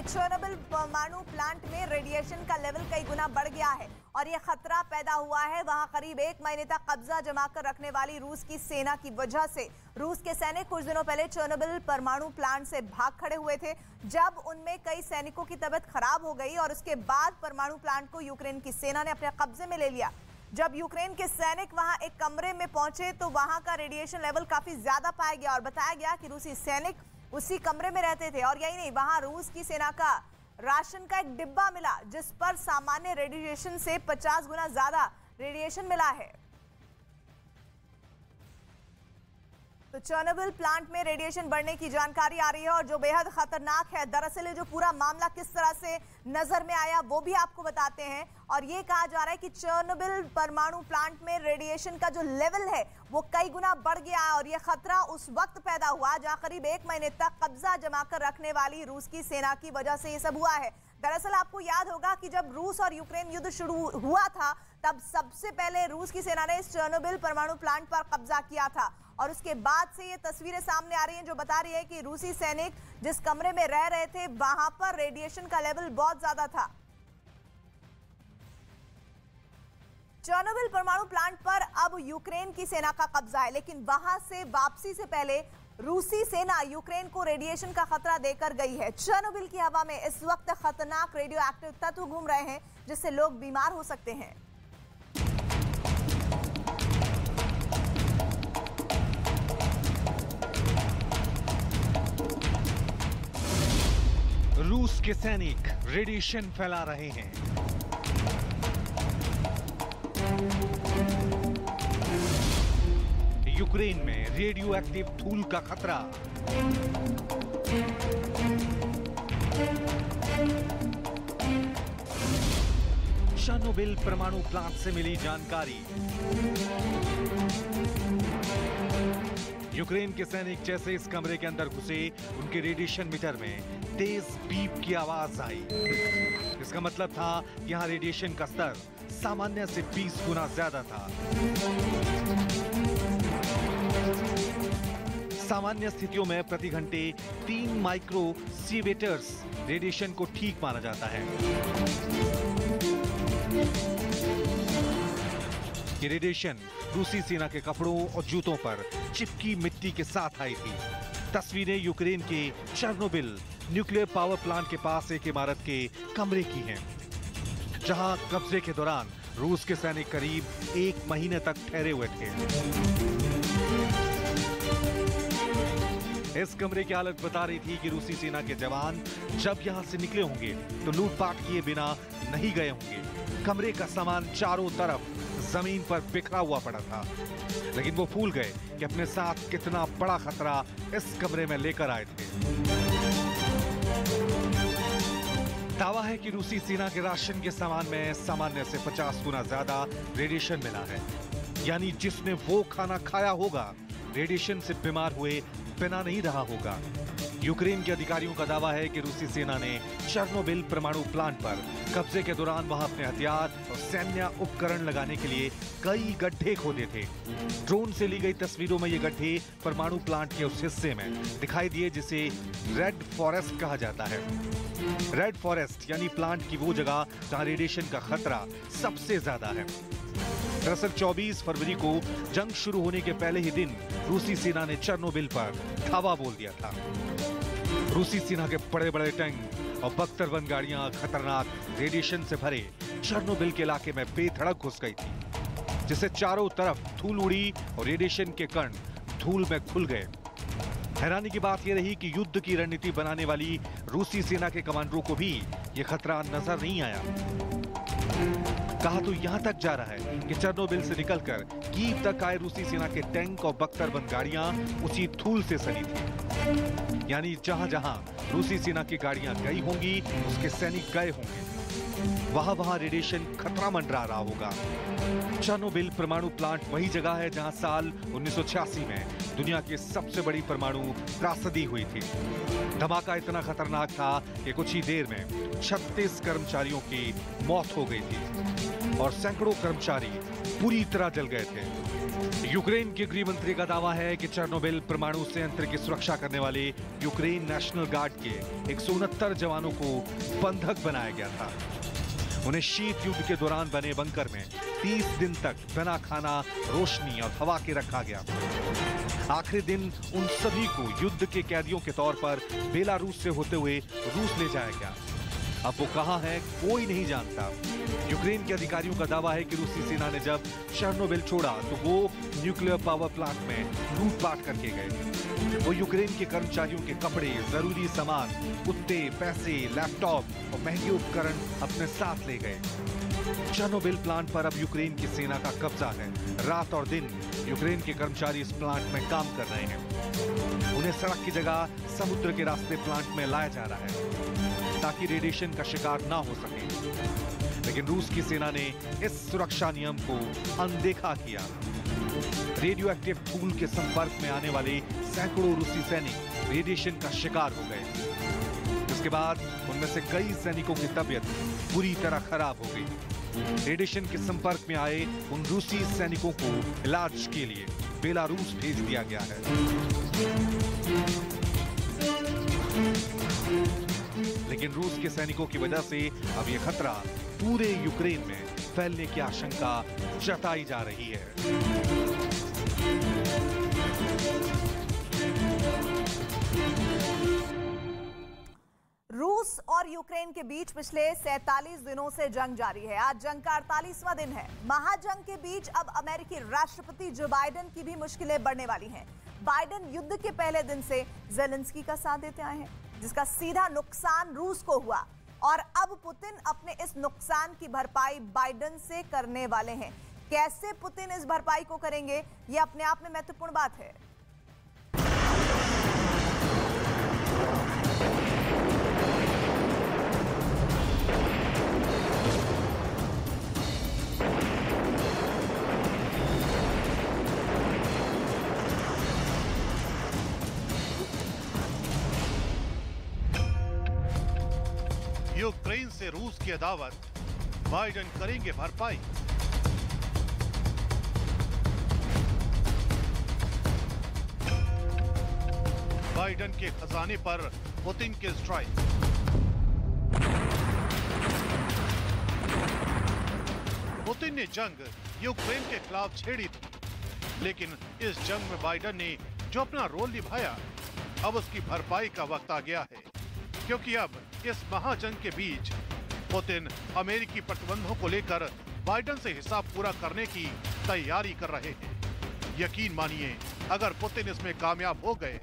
Chernobyl परमाणु plant में radiation का लेवल कई गुना बढ़ गया है और यह खतरा पैदा हुआ है। वहां करीब 1 महीने तक कब्जा जमाकर रखने वाली रूस की सेना की वजह से रूस के सैनिक कुछ दिनों पहले चेर्नोबिल परमाणु प्लांट से भाग खड़े हुए थे, जब उनमें कई सैनिकों की तबीयत खराब हो गई और उसके बाद परमाणु प्लांट को यूक्रेन की सेना ने अपने कब्जे में ले लिया। जब यूक्रेन के सैनिक वहां एक कमरे में पहुंचे तो वहां का रेडिएशन लेवल काफी ज्यादा पाया गया और बताया गया कि रूसी सैनिक उसी कमरे में रहते थे। और यही नहीं, वहां रूस की सेना का राशन का एक डिब्बा मिला जिस पर सामान्य रेडिएशन से 50 गुना ज्यादा रेडिएशन मिला है। तो चेर्नोबिल प्लांट में रेडिएशन बढ़ने की जानकारी आ रही है और जो बेहद खतरनाक है। दरअसल जो पूरा मामला किस तरह से नजर में आया वो भी आपको बताते हैं। और ये कहा जा रहा है कि चेर्नोबिल परमाणु प्लांट में रेडिएशन का जो लेवल है वो कई गुना बढ़ गया है और ये खतरा उस वक्त पैदा हुआ जहां करीब 1 महीने तक कब्जा जमाकर रखने वाली रूस की सेना की वजह से ये सब हुआ है। दरअसल आपको याद होगा कि जब रूस और यूक्रेन युद्ध शुरू हुआ था तब सबसे पहले रूस की सेना ने इस चेर्नोबिल परमाणु प्लांट पर कब्जा किया था और उसके बाद से ये तस्वीरें सामने आ रही हैं जो बता रही है कि रूसी सैनिक जिस कमरे में रह रहे थे वहां पर रेडिएशन का लेवल बहुत ज्यादा था। चेर्नोबिल परमाणु प्लांट पर अब यूक्रेन की सेना का कब्जा है, लेकिन वहां से वापसी से पहले रूसी सेना यूक्रेन को रेडिएशन का खतरा देकर गई है। चेर्नोबिल की हवा में इस वक्त खतरनाक रेडियो एक्टिव तत्व घूम रहे हैं जिससे लोग बीमार हो सकते हैं। रूस के सैनिक रेडिएशन फैला रहे हैं। यूक्रेन में रेडियो एक्टिव धूल का खतरा। चेर्नोबिल परमाणु प्लांट से मिली जानकारी। यूक्रेन के सैनिक जैसे इस कमरे के अंदर घुसे उनके रेडिएशन मीटर में तेज बीप की आवाज आई। इसका मतलब था यहां रेडिएशन का स्तर सामान्य से 20 गुना ज्यादा था। सामान्य स्थितियों में प्रति घंटे 3 माइक्रो सीवेटर्स रेडिएशन को ठीक माना जाता है। ये रेडिएशन रूसी सेना के कपड़ों और जूतों पर चिपकी मिट्टी के साथ आई थी। तस्वीरें यूक्रेन के चेर्नोबिल न्यूक्लियर पावर प्लांट के पास एक इमारत के कमरे की हैं, जहां कब्जे के दौरान रूस के सैनिक करीब 1 महीने तक ठहरे हुए थे। इस कमरे की हालत बता रही थी कि रूसी सेना के जवान जब यहां से निकले होंगे तो लूटपाट किए बिना नहीं गए होंगे। कमरे का सामान चारों तरफ जमीन पर बिखरा हुआ पड़ा था, लेकिन वो भूल गए कि अपने साथ कितना बड़ा खतरा इस कमरे में लेकर आए थे। दावा है कि रूसी सेना के राशन के सामान में सामान्य से 50 गुना ज्यादा रेडिएशन मिला है, यानी जिसने वो खाना खाया होगा रेडिएशन से बीमार हुए बिना नहीं रहा होगा। यूक्रेन के अधिकारियों का दावा है कि रूसी सेना ने चेर्नोबिल परमाणु प्लांट पर कब्जे के दौरान वहां अपने हथियार और सैन्य उपकरण लगाने के लिए कई गड्ढे खोदे थे। ड्रोन से ली गई तस्वीरों में ये गड्ढे परमाणु प्लांट के उस हिस्से में दिखाई दिए जिसे रेड फॉरेस्ट कहा जाता है। रेड फॉरेस्ट यानी प्लांट की वो जगह जहां रेडिएशन का खतरा सबसे ज्यादा है। दरअसल 24 फरवरी को जंग शुरू होने के पहले ही दिन रूसी सेना ने चेर्नोबिल पर धावा बोल दिया था। रूसी सेना के बड़े बड़े टैंक और बख्तरबंद गाड़ियां खतरनाक रेडिएशन से भरे चेर्नोबिल के इलाके में बेधड़क घुस गई थी, जिससे चारों तरफ धूल उड़ी और रेडिएशन के कण धूल में घुल गए। हैरानी की बात यह रही कि युद्ध की रणनीति बनाने वाली रूसी सेना के कमांडरों को भी यह खतरा नजर नहीं आया। कहा तो यहां तक जा रहा है कि चेर्नोबिल से निकलकर कीव तक आए रूसी सेना के टैंक और बख्तरबंद गाड़ियां उसी धूल से सनी थी, यानी जहां जहां रूसी सेना की गाड़ियां गई होंगी उसके सैनिक गए होंगे, वहां वहां रेडिएशन खतरा मंडरा रहा होगा। चेर्नोबिल परमाणु प्लांट वही जगह है जहां साल 1986 में दुनिया की सबसे बड़ी परमाणु त्रासदी हुई थी। धमाका इतना खतरनाक था कि कुछ ही देर में 36 कर्मचारियों की मौत हो गई थी और सैकड़ों कर्मचारी पूरी तरह जल गए थे। यूक्रेन के गृह मंत्री का दावा है कि चेर्नोबिल परमाणु संयंत्र की सुरक्षा करने वाले यूक्रेन नेशनल गार्ड के 169 जवानों को बंधक बनाया गया था। उन्हें शीत युद्ध के दौरान बने बंकर में 30 दिन तक बिना खाना, रोशनी और हवा के रखा गया। आखिरी दिन उन सभी को युद्ध के कैदियों के तौर पर बेलारूस से होते हुए रूस ले जाया गया। अब वो कहां है कोई नहीं जानता। यूक्रेन के अधिकारियों का दावा है कि रूसी सेना ने जब चेर्नोबिल छोड़ा तो वो न्यूक्लियर पावर प्लांट में लूटपाट करके गए। वो यूक्रेन के कर्मचारियों के कपड़े, जरूरी सामान, कुत्ते, पैसे, लैपटॉप और महंगे उपकरण अपने साथ ले गए। चेर्नोबिल प्लांट पर अब यूक्रेन की सेना का कब्जा है। रात और दिन यूक्रेन के कर्मचारी इस प्लांट में काम कर रहे हैं। उन्हें सड़क की जगह समुद्र के रास्ते प्लांट में लाया जा रहा है ताकि रेडिएशन का शिकार ना हो सके। लेकिन रूस की सेना ने इस सुरक्षा नियम को अनदेखा किया। रेडियो एक्टिव धूल के संपर्क में आने वाले सैकड़ों रूसी सैनिक रेडिएशन का शिकार हो गए। इसके बाद उनमें से कई सैनिकों की तबीयत पूरी तरह खराब हो गई। रेडिएशन के संपर्क में आए उन रूसी सैनिकों को इलाज के लिए बेलारूस भेज दिया गया है। लेकिन रूस के सैनिकों की वजह से अब यह खतरा पूरे यूक्रेन में फैलने की आशंका जताई जा रही है। रूस और यूक्रेन के बीच पिछले 47 दिनों से जंग जारी है। आज जंग का 48वां दिन है। महाजंग के बीच अब अमेरिकी राष्ट्रपति जो बाइडेन की भी मुश्किलें बढ़ने वाली हैं। बाइडेन युद्ध के पहले दिन से जेलेंस्की का साथ देते आए हैं, जिसका सीधा नुकसान रूस को हुआ और अब पुतिन अपने इस नुकसान की भरपाई बाइडेन से करने वाले हैं। कैसे पुतिन इस भरपाई को करेंगे, यह अपने आप में महत्वपूर्ण बात है। यूक्रेन से रूस की अदावत, बाइडेन करेंगे भरपाई। बाइडेन के खजाने पर पुतिन के स्ट्राइक। पुतिन ने जंग यूक्रेन के खिलाफ छेड़ी थी, लेकिन इस जंग में बाइडेन ने जो अपना रोल निभाया, अब उसकी भरपाई का वक्त आ गया है। क्योंकि अब इस महाजंग के बीच पुतिन अमेरिकी प्रतिबंधों को लेकर बाइडेन से हिसाब पूरा करने की तैयारी कर रहे हैं। यकीन मानिए, अगर पुतिन इसमें कामयाब हो गए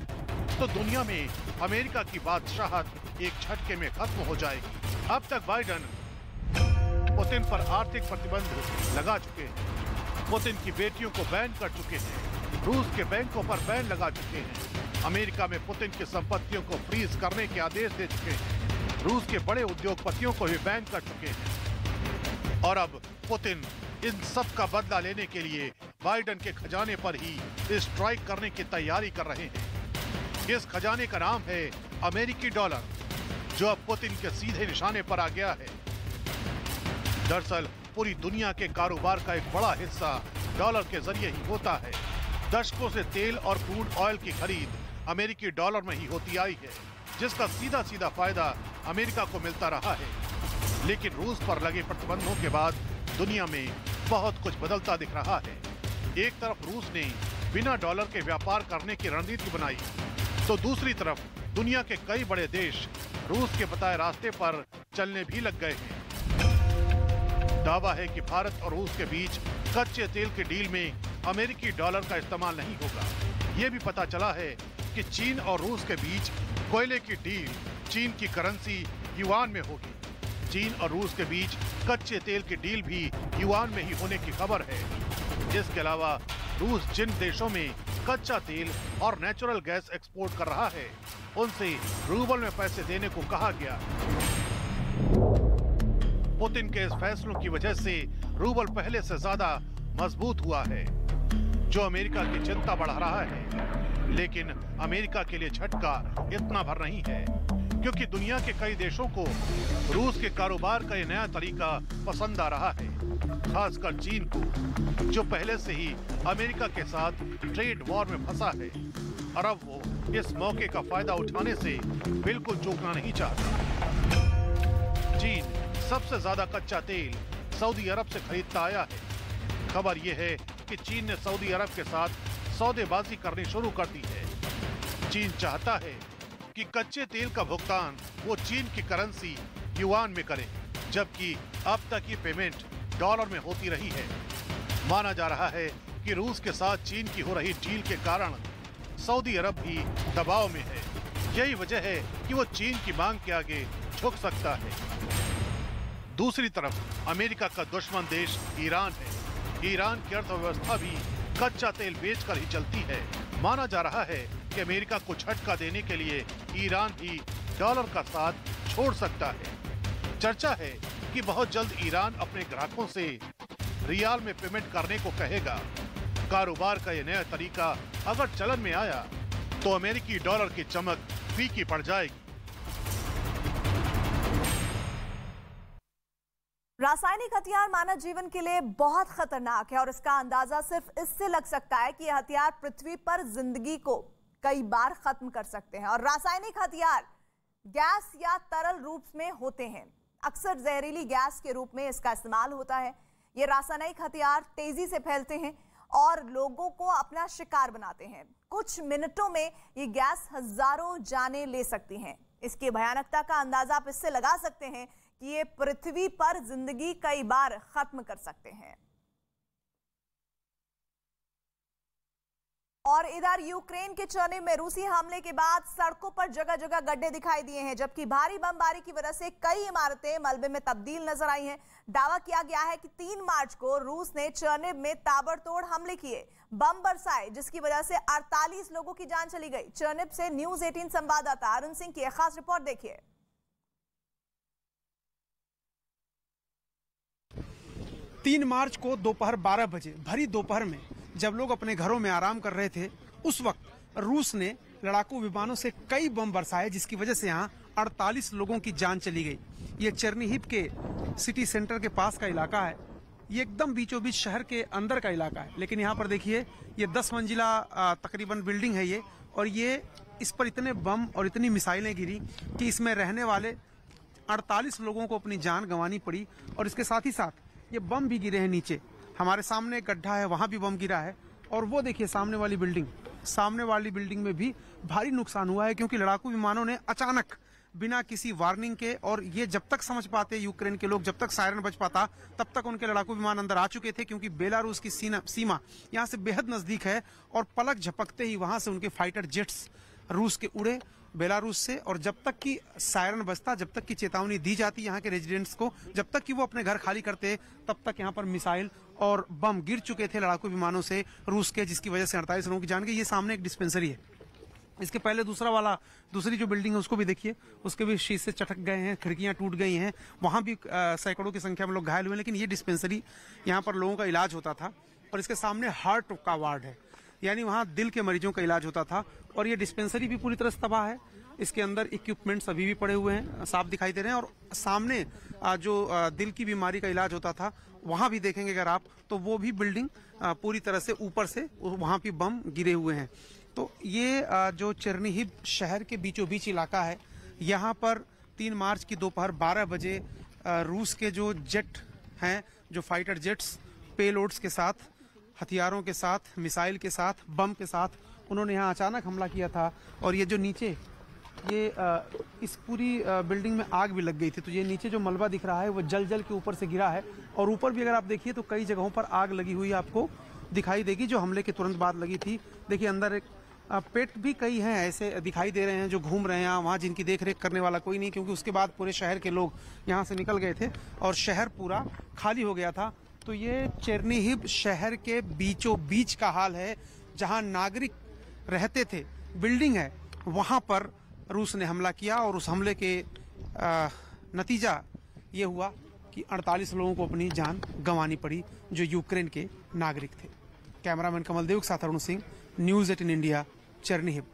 तो दुनिया में अमेरिका की बादशाहत एक झटके में खत्म हो जाएगी। अब तक बाइडेन पुतिन पर आर्थिक प्रतिबंध लगा चुके हैं, पुतिन की बेटियों को बैन कर चुके हैं, रूस के बैंकों पर बैन लगा चुके हैं, अमेरिका में पुतिन की संपत्तियों को फ्रीज करने के आदेश दे चुके हैं, रूस के बड़े उद्योगपतियों को भी बैन कर चुके हैं। और अब पुतिन इन सब का बदला लेने के लिए बाइडेन के खजाने पर ही स्ट्राइक करने की तैयारी कर रहे हैं। इस खजाने का नाम है अमेरिकी डॉलर, जो अब पुतिन के सीधे निशाने पर आ गया है। दरअसल पूरी दुनिया के कारोबार का एक बड़ा हिस्सा डॉलर के जरिए ही होता है। दशकों से तेल और क्रूड ऑयल की खरीद अमेरिकी डॉलर में ही होती आई है, जिसका सीधा सीधा फायदा अमेरिका को मिलता रहा है। लेकिन रूस पर लगे प्रतिबंधों के बाद दुनिया में बहुत कुछ बदलता दिख रहा है। एक तरफ रूस ने बिना डॉलर के व्यापार करने की रणनीति बनाई, तो दूसरी तरफ दुनिया के कई बड़े देश रूस के बताए रास्ते पर चलने भी लग गए हैं। दावा है कि भारत और रूस के बीच कच्चे तेल के डील में अमेरिकी डॉलर का इस्तेमाल नहीं होगा। ये भी पता चला है कि चीन और रूस के बीच कोयले की डील चीन की करेंसी युआन में होगी। चीन और रूस के बीच कच्चे तेल की डील भी युआन में ही होने की खबर है। इसके अलावा रूस जिन देशों में कच्चा तेल और नेचुरल गैस एक्सपोर्ट कर रहा है, उनसे रूबल में पैसे देने को कहा गया। पुतिन के इस फैसलों की वजह से रूबल पहले से ज्यादा मजबूत हुआ है, जो अमेरिका की चिंता बढ़ा रहा है। लेकिन अमेरिका के लिए झटका इतना भर नहीं है, क्योंकि दुनिया के कई देशों को रूस के कारोबार का ये नया तरीका पसंद आ रहा है, खासकर चीन को, जो पहले से ही अमेरिका के साथ ट्रेड वॉर में फंसा है। और अब वो इस मौके का फायदा उठाने से बिल्कुल चूकना नहीं चाहता। चीन सबसे ज्यादा कच्चा तेल सऊदी अरब से खरीदता आया है। खबर यह है कि चीन ने सऊदी अरब के साथ सौदेबाजी करनी शुरू कर दी है। चीन चाहता है कि कच्चे तेल का भुगतान वो चीन की करेंसी युआन में करे, जबकि अब तक ये पेमेंट डॉलर में होती रही है। माना जा रहा है कि रूस के साथ चीन की हो रही डील के कारण सऊदी अरब भी दबाव में है। यही वजह है कि वो चीन की मांग के आगे झुक सकता है। दूसरी तरफ अमेरिका का दुश्मन देश ईरान है। ईरान की अर्थव्यवस्था भी कच्चा तेल बेचकर ही चलती है। माना जा रहा है कि अमेरिका को झटका देने के लिए ईरान भी डॉलर का साथ छोड़ सकता है। चर्चा है कि बहुत जल्द ईरान अपने ग्राहकों से रियाल में पेमेंट करने को कहेगा। कारोबार का यह नया तरीका अगर चलन में आया तो अमेरिकी डॉलर की चमक फीकी पड़ जाएगी। रासायनिक हथियार मानव जीवन के लिए बहुत खतरनाक है और इसका अंदाजा सिर्फ इससे लग सकता है कि यह हथियार पृथ्वी पर जिंदगी को कई बार खत्म कर सकते हैं। और रासायनिक हथियार गैस या तरल रूप में होते हैं। अक्सर जहरीली गैस के रूप में इसका इस्तेमाल होता है। ये रासायनिक हथियार तेजी से फैलते हैं और लोगों को अपना शिकार बनाते हैं। कुछ मिनटों में ये गैस हजारों जानें ले सकती हैं। इसकी भयानकता का अंदाजा आप इससे लगा सकते हैं कि ये पृथ्वी पर जिंदगी कई बार खत्म कर सकते हैं। और इधर यूक्रेन के चर्निव में रूसी हमले के बाद सड़कों पर जगह जगह गड्ढे दिखाई दिए हैं, जबकि भारी बमबारी की वजह से कई इमारतें मलबे में तब्दील नजर आई हैं। दावा किया गया है कि 3 मार्च को रूस ने चर्निव में ताबड़तोड़ हमले किए, बम बरसाए, जिसकी वजह से 48 लोगों की जान चली गई। चर्निव से न्यूज 18 संवाददाता अरुण सिंह की एक खास रिपोर्ट देखिए। 3 मार्च को दोपहर 12 बजे भरी दोपहर में जब लोग अपने घरों में आराम कर रहे थे, उस वक्त रूस ने लड़ाकू विमानों से कई बम बरसाए, जिसकी वजह से यहाँ 48 लोगों की जान चली गई। ये चेर्निहिव के सिटी सेंटर के पास का इलाका है। ये एकदम बीचों बीच शहर के अंदर का इलाका है। लेकिन यहाँ पर देखिए, ये 10 मंजिला तकरीबन बिल्डिंग है ये, और ये इस पर इतने बम और इतनी मिसाइलें गिरी कि इसमें रहने वाले 48 लोगों को अपनी जान गंवानी पड़ी। और इसके साथ ही साथ ये बम भी गिरे हैं नीचे। हमारे सामने एक गड्ढा है, वहां भी बम गिरा है। और वो देखिए सामने वाली बिल्डिंग में भी भारी नुकसान हुआ है, क्योंकि लड़ाकू विमानों ने अचानक बिना किसी वार्निंग के, और ये जब तक समझ पाते यूक्रेन के लोग, जब तक सायरन बज पाता तब तक उनके लड़ाकू विमान अंदर आ चुके थे, क्योंकि बेलारूस की सीमा यहाँ से बेहद नजदीक है। और पलक झपकते ही वहां से उनके फाइटर जेट्स रूस के उड़े बेलारूस से। और जब तक कि सायरन बजता, जब तक की चेतावनी दी जाती यहाँ के रेजिडेंट्स को, जब तक कि वो अपने घर खाली करते, तब तक यहाँ पर मिसाइल और बम गिर चुके थे लड़ाकू विमानों से रूस के, जिसकी वजह से 48 लोगों की जान गई। ये सामने एक डिस्पेंसरी है। इसके पहले दूसरी जो बिल्डिंग है उसको भी देखिए, उसके भी शीशे चटक गए हैं, खिड़कियां टूट गई हैं, वहां भी सैकड़ों की संख्या में लोग घायल हुए। लेकिन ये डिस्पेंसरी, यहाँ पर लोगों का इलाज होता था। और इसके सामने हार्ट का वार्ड है, यानी वहाँ दिल के मरीजों का इलाज होता था। और ये डिस्पेंसरी भी पूरी तरह से तबाह है। इसके अंदर इक्विपमेंट्स अभी भी पड़े हुए हैं, साफ दिखाई दे रहे हैं। और सामने जो दिल की बीमारी का इलाज होता था, वहां भी देखेंगे अगर आप, तो वो भी बिल्डिंग पूरी तरह से ऊपर से वहां भी बम गिरे हुए हैं। तो ये जो चेर्निहिव शहर के बीचों बीच इलाका है, यहाँ पर 3 मार्च की दोपहर 12 बजे रूस के जो जेट हैं, जो फाइटर जेट्स पेलोड्स के साथ, हथियारों के साथ, मिसाइल के साथ, बम के साथ, उन्होंने यहाँ अचानक हमला किया था। और ये जो नीचे इस पूरी बिल्डिंग में आग भी लग गई थी। तो ये नीचे जो मलबा दिख रहा है वो जल के ऊपर से गिरा है। और ऊपर भी अगर आप देखिए तो कई जगहों पर आग लगी हुई आपको दिखाई देगी, जो हमले के तुरंत बाद लगी थी। देखिए अंदर एक पेट भी कई हैं ऐसे दिखाई दे रहे हैं जो घूम रहे हैं वहाँ, जिनकी देख रेख करने वाला कोई नहीं, क्योंकि उसके बाद पूरे शहर के लोग यहाँ से निकल गए थे और शहर पूरा खाली हो गया था। तो ये चेर्निहिव शहर के बीचों बीच का हाल है, जहाँ नागरिक रहते थे, बिल्डिंग है, वहाँ पर रूस ने हमला किया। और उस हमले के नतीजा ये हुआ कि 48 लोगों को अपनी जान गंवानी पड़ी जो यूक्रेन के नागरिक थे। कैमरामैन कमल देव के साथ अरुण सिंह, न्यूज़ 18 इंडिया, चेरनीहिव।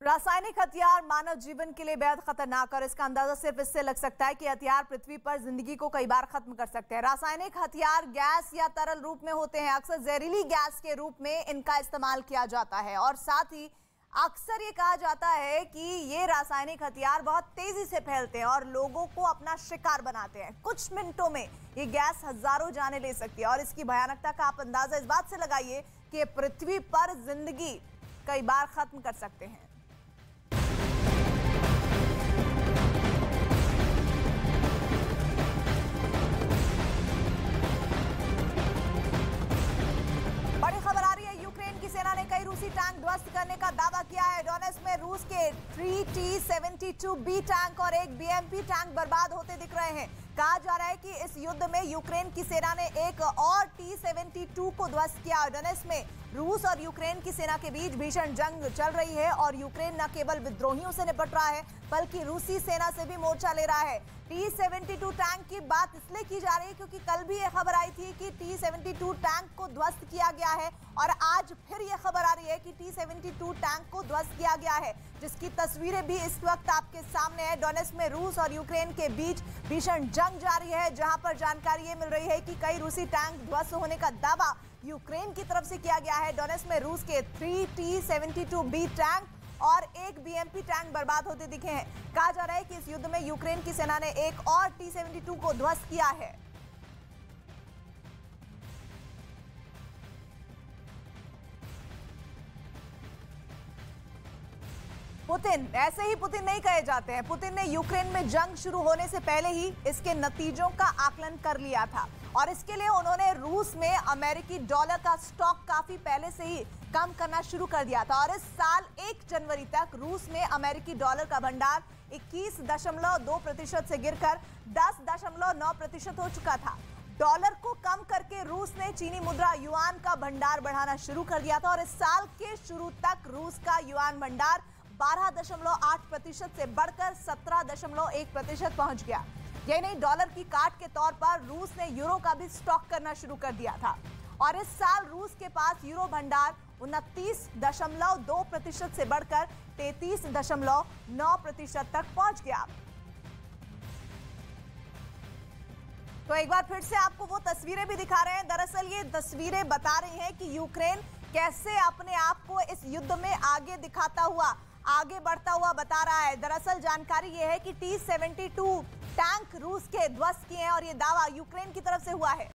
रासायनिक हथियार मानव जीवन के लिए बेहद खतरनाक, और इसका अंदाजा सिर्फ इससे लग सकता है कि हथियार पृथ्वी पर जिंदगी को कई बार खत्म कर सकते हैं। रासायनिक हथियार गैस या तरल रूप में होते हैं। अक्सर जहरीली गैस के रूप में इनका इस्तेमाल किया जाता है, और साथ ही अक्सर ये कहा जाता है कि ये रासायनिक हथियार बहुत तेजी से फैलते हैं और लोगों को अपना शिकार बनाते हैं। कुछ मिनटों में ये गैस हजारों जानें ले सकती है, और इसकी भयानकता का आप अंदाजा इस बात से लगाइए कि पृथ्वी पर जिंदगी कई बार खत्म कर सकते हैं। बड़ी खबर आ रही है, यूक्रेन की सेना ने कई रूसी टैंक ध्वस्त करने का दावा किया है। डोनेट्स्क में रूस के 3 T-72B टैंक और एक BMP टैंक बर्बाद होते दिख रहे हैं। कहा जा रहा है कि इस युद्ध में यूक्रेन की सेना ने एक और T-72 को ध्वस्त किया। डोनेट्स्क में रूस और यूक्रेन की सेना के बीच भीषण जंग चल रही है, और यूक्रेन न केवल विद्रोहियों से निपट रहा है बल्कि रूसी सेना से भी मोर्चा ले रहा है। T-72 टैंक की बात इसलिए की जा रही है क्योंकि कल भी यह खबर आई थी कि T-72 टैंक को ध्वस्त किया गया है, और आज फिर यह खबर आ रही है कि T-72 टैंक को ध्वस्त किया गया है, जिसकी तस्वीरें भी इस वक्त आपके सामने है। डोनेट्स्क में रूस और यूक्रेन के बीच भीषण जंग जारी है, जहां पर जानकारी ये मिल रही है कि कई रूसी टैंक ध्वस्त होने का दावा यूक्रेन की तरफ से किया गया है। डोनेट्स्क में रूस के 3 T-72B टैंक और एक BMP टैंक बर्बाद होते दिखे हैं। कहा जा रहा है कि इस युद्ध में यूक्रेन की सेना ने एक और T-72 को ध्वस्त किया है। पुतिन ऐसे ही पुतिन नहीं कहे जाते हैं। पुतिन ने यूक्रेन में जंग शुरू होने से पहले ही इसके नतीजों का आकलन कर लिया था, और इसके लिए उन्होंने रूस में अमेरिकी डॉलर का स्टॉक काफी पहले से ही कम करना शुरू कर दिया था। और इस साल 1 जनवरी तक रूस में अमेरिकी डॉलर का भंडार 21.2% से गिरकर 10.9% हो चुका था। डॉलर को कम करके रूस ने चीनी मुद्रा युआन का भंडार बढ़ाना शुरू कर दिया था, और इस साल के शुरू तक रूस का युआन भंडार 12.8% से बढ़कर 17.1% पहुंच गया। यही नहीं, डॉलर की काट के तौर पर रूस ने यूरो का भी स्टॉक करना शुरू कर दिया था, और इस साल रूस के पास यूरो भंडार 29.2% से बढ़कर 33.9% तक पहुंच गया। तो एक बार फिर से आपको वो तस्वीरें भी दिखा रहे हैं। दरअसल ये तस्वीरें बता रही हैं कि यूक्रेन कैसे अपने आप को इस युद्ध में आगे दिखाता हुआ, आगे बढ़ता हुआ बता रहा है। दरअसल जानकारी यह है कि T-72 टैंक रूस के ध्वस्त किए हैं, और ये दावा यूक्रेन की तरफ से हुआ है।